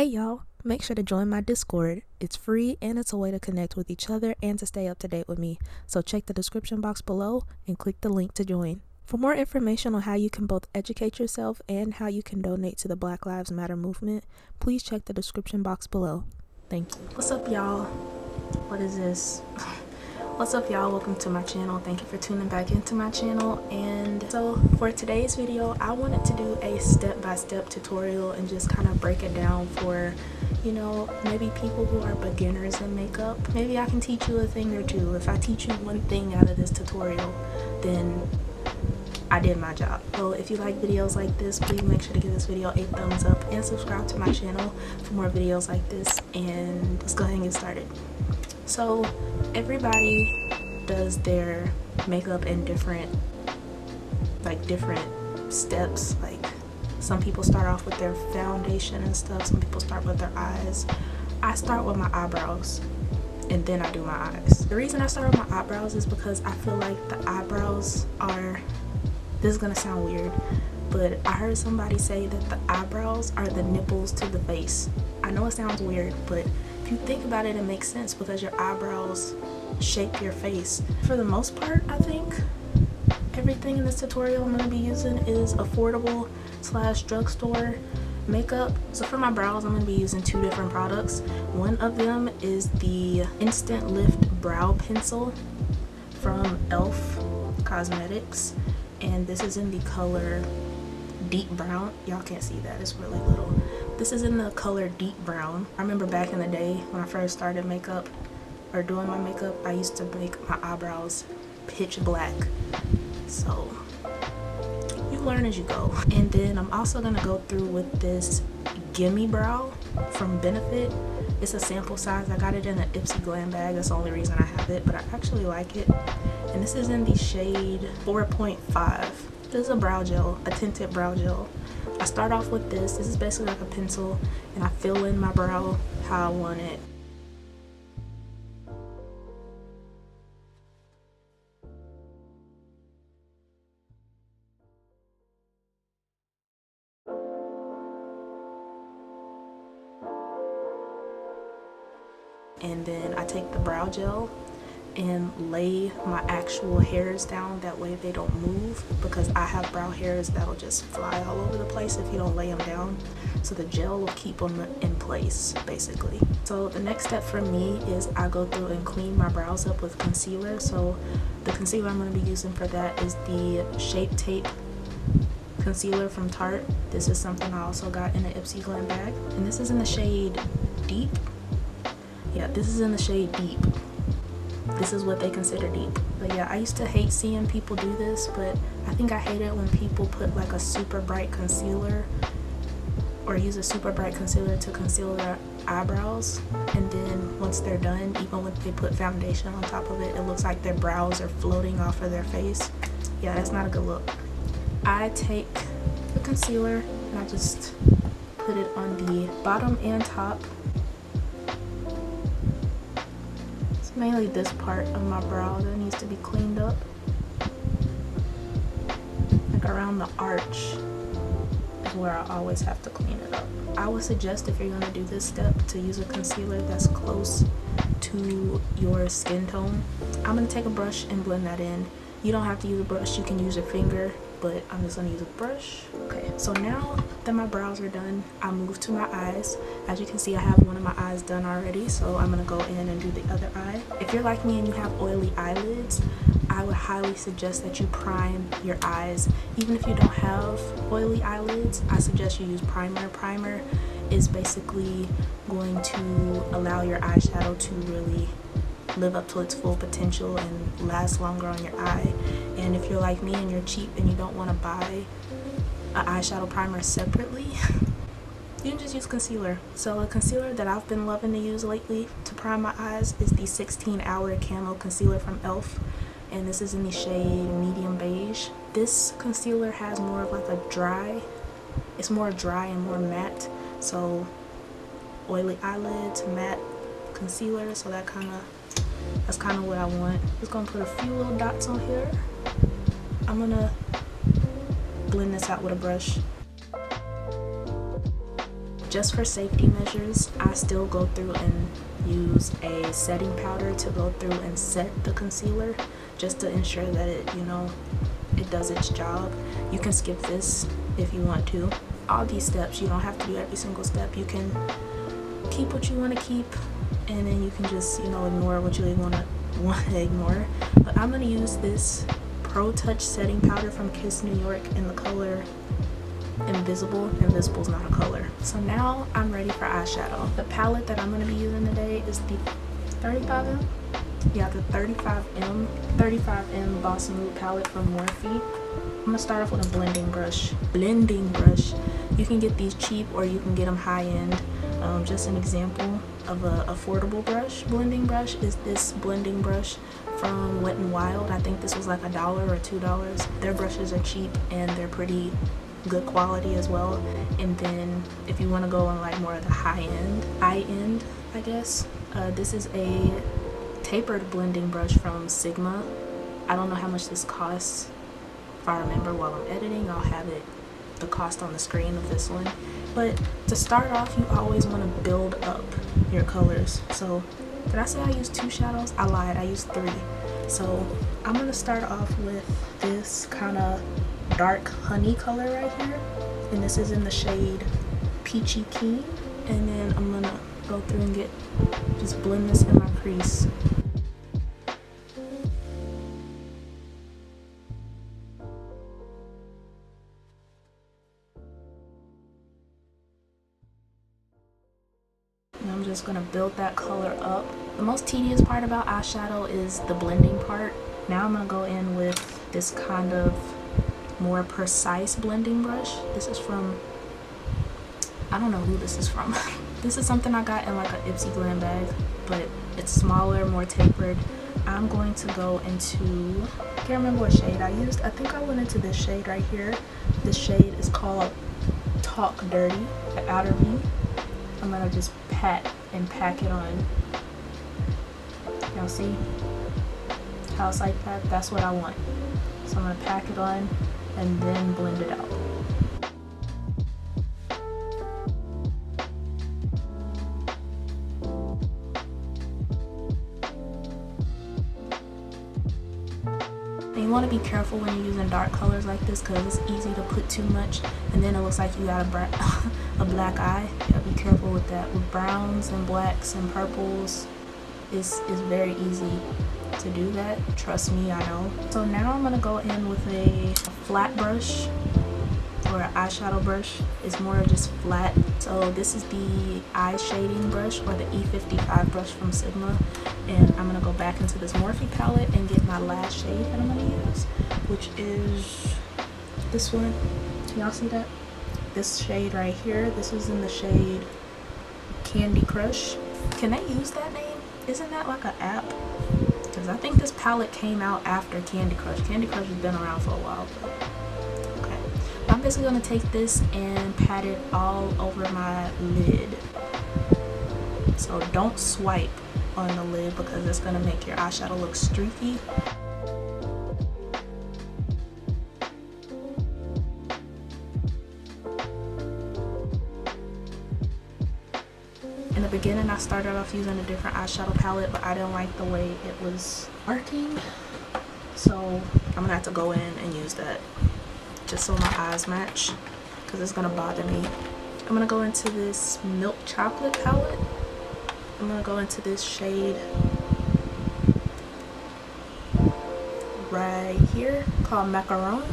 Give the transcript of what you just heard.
Hey y'all, make sure to join my Discord. It's free and it's a way to connect with each other and to stay up to date with me. So check the description box below and click the link to join. For more information on how you can both educate yourself and how you can donate to the Black Lives Matter movement, please check the description box below. Thank you. What's up y'all? What is this? What's up y'all? Welcome to my channel. Thank you for tuning back into my channel. And so for today's video, I wanted to do a step-by-step tutorial and just kind of break it down for, you know, maybe people who are beginners in makeup. Maybe I can teach you a thing or two. If I teach you one thing out of this tutorial, then I did my job. So if you like videos like this, please make sure to give this video a thumbs up and subscribe to my channel for more videos like this. And let's go ahead and get started. So everybody does their makeup in different steps. Like some people start off with their foundation and stuff, some people start with their eyes. I start with my eyebrows and then I do my eyes. The reason I start with my eyebrows is because I feel like the eyebrows are, this is gonna sound weird, but I heard somebody say that the eyebrows are the nipples to the face. I know it sounds weird, but if you think about it, it makes sense because your eyebrows shape your face. For the most part, I think everything in this tutorial I'm going to be using is affordable / drugstore makeup. So for my brows, I'm going to be using two different products. One of them is the Instant Lift Brow Pencil from e.l.f. Cosmetics, and this is in the color Deep Brown. Y'all can't see that, it's really little. This is in the color Deep Brown. I remember back in the day when I first started makeup or doing my makeup, I used to make my eyebrows pitch black. So you learn as you go. And then I'm also gonna go through with this Gimme Brow from Benefit. It's a sample size. I got it in an Ipsy Glam bag. That's the only reason I have it, but I actually like it. And this is in the shade 4.5. This is a brow gel, a tinted brow gel. I start off with this. This is basically like a pencil, and I fill in my brow how I want it. And then I take the brow gel and lay my actual hairs down, that way they don't move, because I have brow hairs that'll just fly all over the place if you don't lay them down. So the gel will keep them in place basically. So the next step for me is I go through and clean my brows up with concealer. So the concealer I'm going to be using for that is the Shape Tape concealer from Tarte. This is something I also got in an Ipsy Glam bag, and this is in the shade Deep. Yeah, this is in the shade Deep. This is what they consider deep. But yeah, I used to hate seeing people do this, but I think I hate it when people put like a super bright concealer or use a super bright concealer to conceal their eyebrows, and then once they're done, even when they put foundation on top of it, it looks like their brows are floating off of their face. Yeah, that's not a good look. I take the concealer and I just put it on the bottom and top. Mainly this part of my brow that needs to be cleaned up, like around the arch is where I always have to clean it up. I would suggest, if you're going to do this step, to use a concealer that's close to your skin tone. I'm going to take a brush and blend that in. You don't have to use a brush, you can use your finger, but I'm just going to use a brush. Okay, so now that my brows are done, I move to my eyes. As you can see, I have one of my eyes done already, so I'm going to go in and do the other eye. If you're like me and you have oily eyelids, I would highly suggest that you prime your eyes. Even if you don't have oily eyelids, I suggest you use primer. Primer is basically going to allow your eyeshadow to really live up to its full potential and last longer on your eye. And if you're like me and you're cheap and you don't want to buy an eyeshadow primer separately, you can just use concealer. So a concealer that I've been loving to use lately to prime my eyes is the 16 Hour Camo Concealer from e.l.f. and this is in the shade Medium Beige. This concealer has more of like a dry, it's more dry and more matte. So oily eyelids, matte concealer, so that's kind of what I want. Just gonna put a few little dots on here. I'm gonna blend this out with a brush. Just for safety measures, I still go through and use a setting powder to go through and set the concealer, just to ensure that it, you know, it does its job. You can skip this if you want to. All these steps, you don't have to do every single step. You can keep what you want to keep, and then you can just, you know, ignore what you want to ignore. But I'm going to use this Pro Touch setting powder from Kiss New York in the color Invisible. Invisible's not a color. So now I'm ready for eyeshadow. The palette that I'm going to be using today is the 35M. Yeah, the 35M Boss Mood palette from Morphe. I'm going to start off with a blending brush. You can get these cheap or you can get them high-end. Just an example of a affordable blending brush is this blending brush from Wet n Wild. I think this was like $1 or $2. Their brushes are cheap and they're pretty good quality as well. And then if you want to go on like more of the high end I guess, this is a tapered blending brush from Sigma. I don't know how much this costs. If I remember while I'm editing, I'll have the cost on the screen of this one. But to start off, you always want to build up your colors. So did I say I used 2 shadows? I lied, I used 3. So I'm going to start off with this kind of dark honey color right here, and this is in the shade Peachy Keen. And then I'm going to go through and just blend this in my crease. And I'm just going to build that color up. The most tedious part about eyeshadow is the blending part. Now I'm going to go in with this kind of more precise blending brush. This is from, I don't know who this is from. This is something I got in like an Ipsy Glam bag, but it's smaller, more tapered. I'm going to go into, I can't remember what shade I used. I think I went into this shade right here. This shade is called Talk Dirty, the outer V. I'm gonna just pack it on. Y'all see how it's like that? That's what I want. So I'm gonna pack it on and then blend it out. And you want to be careful when you're using dark colors like this, because it's easy to put too much and then it looks like you got a black eye. You gotta be careful with that. With browns and blacks and purples, it's very easy to do that. Trust me, I know. So now I'm gonna go in with a flat brush, or an eyeshadow brush. It's more just flat. So this is the eye shading brush, or the E55 brush from Sigma. And I'm gonna go back into this Morphe palette and get my last shade that I'm gonna use, which is this one. Can y'all see that? This shade right here. This is in the shade Candy Crush. Can they use that name? Isn't that like an app? Because I think this palette came out after Candy Crush. Candy Crush has been around for a while, but okay. I'm basically going to take this and pat it all over my lid. So don't swipe on the lid because it's going to make your eyeshadow look streaky. In the beginning, I started off using a different eyeshadow palette, but I didn't like the way it was working. So I'm gonna have to go in and use that just so my eyes match, because it's gonna bother me. I'm gonna go into this Milk Chocolate palette. I'm gonna go into this shade right here called Macaron.